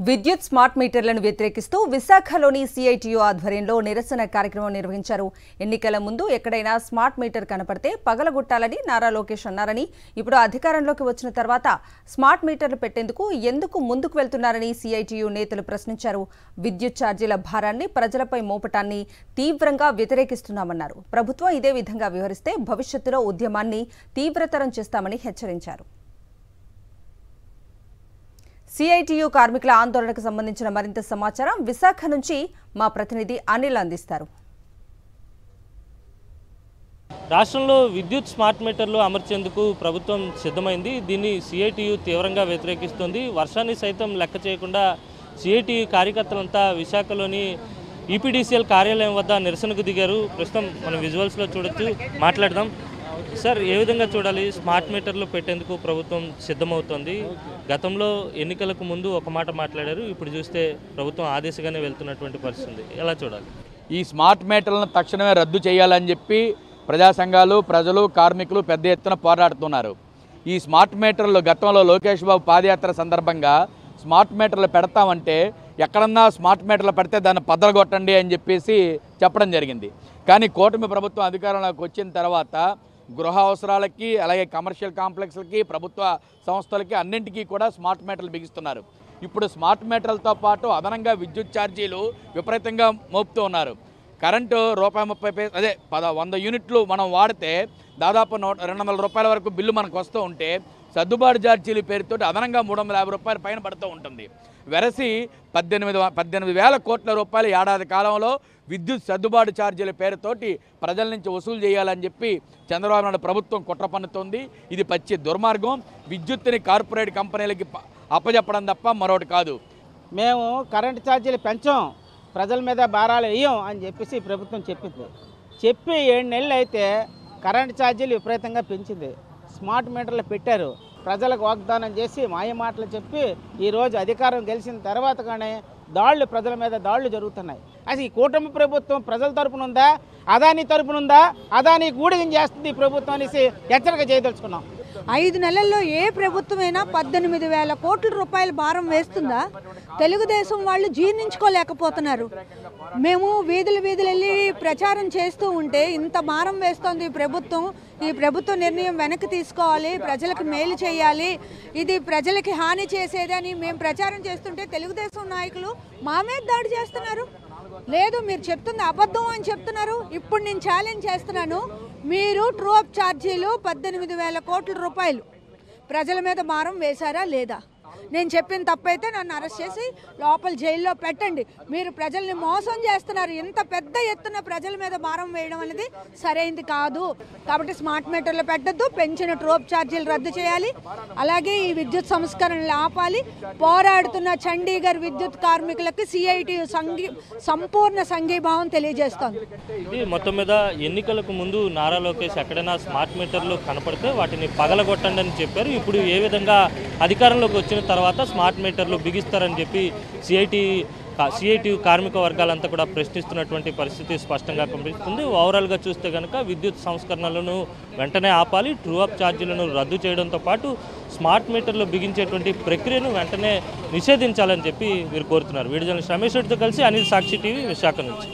విద్యుత్ స్మార్ట్ మీటర్లను వ్యతిరేకిస్తూ విశాఖలోని సిఐటియు ఆధ్వర్యంలో నిరసన కార్యక్రమం నిర్వహించారు. ఎన్నికల ముందు ఎక్కడైనా స్మార్ట్ మీటర్ కనపడితే పగలగొట్టాలని నారా లోకేష్ అన్నారని, ఇప్పుడు అధికారంలోకి వచ్చిన తర్వాత స్మార్ట్ మీటర్లు పెట్టేందుకు ఎందుకు ముందుకు వెళ్తున్నారని సిఐటియు నేతలు ప్రశ్నించారు. విద్యుత్ ఛార్జీల భారాన్ని ప్రజలపై మోపటాన్ని తీవ్రంగా వ్యతిరేకిస్తున్నామన్నారు. ప్రభుత్వం ఇదే విధంగా వ్యవహరిస్తే భవిష్యత్తులో ఉద్యమాన్ని తీవ్రతరం చేస్తామని హెచ్చరించారు. సిఐటియు కార్మికుల ఆందోళనకు సంబంధించిన మరింత సమాచారం విశాఖ నుంచి మా ప్రతినిధి అనిల్ అందిస్తారు. రాష్ట్రంలో విద్యుత్ స్మార్ట్ మీటర్లు అమర్చేందుకు ప్రభుత్వం సిద్ధమైంది. దీన్ని సిఐటియు తీవ్రంగా వ్యతిరేకిస్తోంది. వర్షాన్ని సైతం లెక్క చేయకుండా సిఐటియు కార్యకర్తలంతా విశాఖలోని ఈపీడీసీఎల్ కార్యాలయం వద్ద నిరసనకు దిగారు. ప్రస్తుతం మనం విజువల్స్లో చూడొచ్చు. మాట్లాడదాం సార్, ఏ విధంగా చూడాలి? స్మార్ట్ మీటర్లు పెట్టేందుకు ప్రభుత్వం సిద్ధమవుతోంది. గతంలో ఎన్నికలకు ముందు ఒక మాట మాట్లాడారు, ఇప్పుడు చూస్తే ప్రభుత్వం ఆదేశంగానే వెళ్తున్నటువంటి పరిస్థితి. ఎలా చూడాలి? ఈ స్మార్ట్ మీటర్లను తక్షణమే రద్దు చేయాలని చెప్పి ప్రజా సంఘాలు, ప్రజలు, కార్మికులు పెద్ద ఎత్తున పోరాడుతున్నారు. ఈ స్మార్ట్ మీటర్లు గతంలో లోకేష్ బాబు పాదయాత్ర సందర్భంగా స్మార్ట్ మీటర్లు పెడతామంటే ఎక్కడన్నా స్మార్ట్ మీటర్లు పెడితే దాన్ని పదలగొట్టండి అని చెప్పేసి చెప్పడం జరిగింది. కానీ కూటమి ప్రభుత్వం అధికారంలోకి వచ్చిన తర్వాత గృహ అవసరాలకి, అలాగే కమర్షియల్ కాంప్లెక్స్లకి, ప్రభుత్వ సంస్థలకి అన్నింటికీ కూడా స్మార్ట్ మీటర్లు బిగిస్తున్నారు. ఇప్పుడు స్మార్ట్ మీటర్లతో పాటు అదనంగా విద్యుత్ ఛార్జీలు విపరీతంగా మోపుతూ ఉన్నారు. కరెంటు ₹1.30 అదే 100 యూనిట్లు మనం వాడితే దాదాపు ₹200 వరకు బిల్లు మనకు వస్తూ ఉంటే సర్దుబాటు ఛార్జీల పేరుతో అదనంగా ₹350 పైన పడుతూ ఉంటుంది. వెరసి 18,000 కోట్ల రూపాయలు ఏడాది కాలంలో విద్యుత్ సర్దుబాటు ఛార్జీల పేరుతోటి ప్రజల నుంచి వసూలు చేయాలని చెప్పి చంద్రబాబు నాయుడు ప్రభుత్వం కుట్ర పన్నుతోంది. ఇది పచ్చి దుర్మార్గం. విద్యుత్తుని కార్పొరేట్ కంపెనీలకి అప్పచెప్పడం తప్ప మరొకటి కాదు. మేము కరెంటు ఛార్జీలు పెంచాం, ప్రజల మీద భారాలు వేయం అని చెప్పేసి ప్రభుత్వం చెప్పింది. చెప్పి 7 నెలలు అయితే కరెంటు ఛార్జీలు విపరీతంగా పెంచింది. స్మార్ట్ మీటర్లు పెట్టారు. ప్రజలకు వాగ్దానం చేసి మాయ మాటలు చెప్పి ఈరోజు అధికారం గెలిచిన తర్వాత కానీ ప్రజల మీద దాడులు జరుగుతున్నాయి. అసలు ఈ కూటమి ప్రభుత్వం ప్రజల తరపున ఉందా, అదానీ తరపున ఉందా? అదానీ గూడిగం చేస్తుంది ఈ ప్రభుత్వం అనేసి హెచ్చరిక చేయదలుచుకున్నాం. 5 నెలల్లో ఏ ప్రభుత్వమైనా 18,000 కోట్ల రూపాయల భారం వేస్తుందా? తెలుగుదేశం వాళ్ళు జీర్ణించుకోలేకపోతున్నారు. మేము వీధులు వెళ్ళి ప్రచారం చేస్తూ ఉంటే ఇంత భారం వేస్తోంది ఈ ప్రభుత్వ నిర్ణయం వెనక్కి తీసుకోవాలి, ప్రజలకు మేలు చేయాలి, ఇది ప్రజలకి హాని చేసేదని మేము ప్రచారం చేస్తుంటే తెలుగుదేశం నాయకులు మా మీద దాడి చేస్తున్నారు. లేదు, మీరు చెప్తుంది అబద్ధం అని చెప్తున్నారు. ఇప్పుడు నేను ఛాలెంజ్ చేస్తున్నాను, మీరు ట్రూ అప్ ఛార్జీలు 18,000 కోట్ల రూపాయలు ప్రజల మీద భారం వేశారా లేదా? నేను చెప్పిన తప్పైతే నన్ను అరెస్ట్ చేసి లోపల జైల్లో పెట్టండి. మీరు ప్రజల్ని మోసం చేస్తున్నారు. ఇంత పెద్ద ఎత్తున ప్రజల మీద భారం వేయడం అనేది సరైనది కాదు. కాబట్టి స్మార్ట్ మీటర్లు పెట్టద్దు, పెంచిన ట్రోప్ ఛార్జీలు రద్దు చేయాలి, అలాగే ఈ విద్యుత్ సంస్కరణలు ఆపాలి. పోరాడుతున్న చండీగఢ్ విద్యుత్ కార్మికులకి సిఐటియు సంపూర్ణ సంఘీభావం తెలియజేస్తోంది. మొత్తం మీద ఎన్నికలకు ముందు నారా లోకేష్ ఎక్కడైనా స్మార్ట్ మీటర్లు కనపడితే వాటిని పగలగొట్టండి అని చెప్పారు. ఇప్పుడు ఏ విధంగా అధికారంలోకి వచ్చిన తర్వాత స్మార్ట్ మీటర్లు బిగిస్తారని చెప్పి సిఐటియు కార్మిక వర్గాలంతా కూడా ప్రశ్నిస్తున్నటువంటి పరిస్థితి స్పష్టంగా కనిపిస్తుంది. ఓవరాల్గా చూస్తే కనుక విద్యుత్ సంస్కరణలను వెంటనే ఆపాలి, ట్రూ అప్ ఛార్జీలను రద్దు చేయడంతో పాటు స్మార్ట్ మీటర్లు బిగించేటువంటి ప్రక్రియను వెంటనే నిషేధించాలని చెప్పి వీరు కోరుతున్నారు. వీడియో జర్నలిస్ట్ రమేష్ రెడ్డితో కలిసి అనిల్, సాక్షి టీవీ, విశాఖ నుంచి.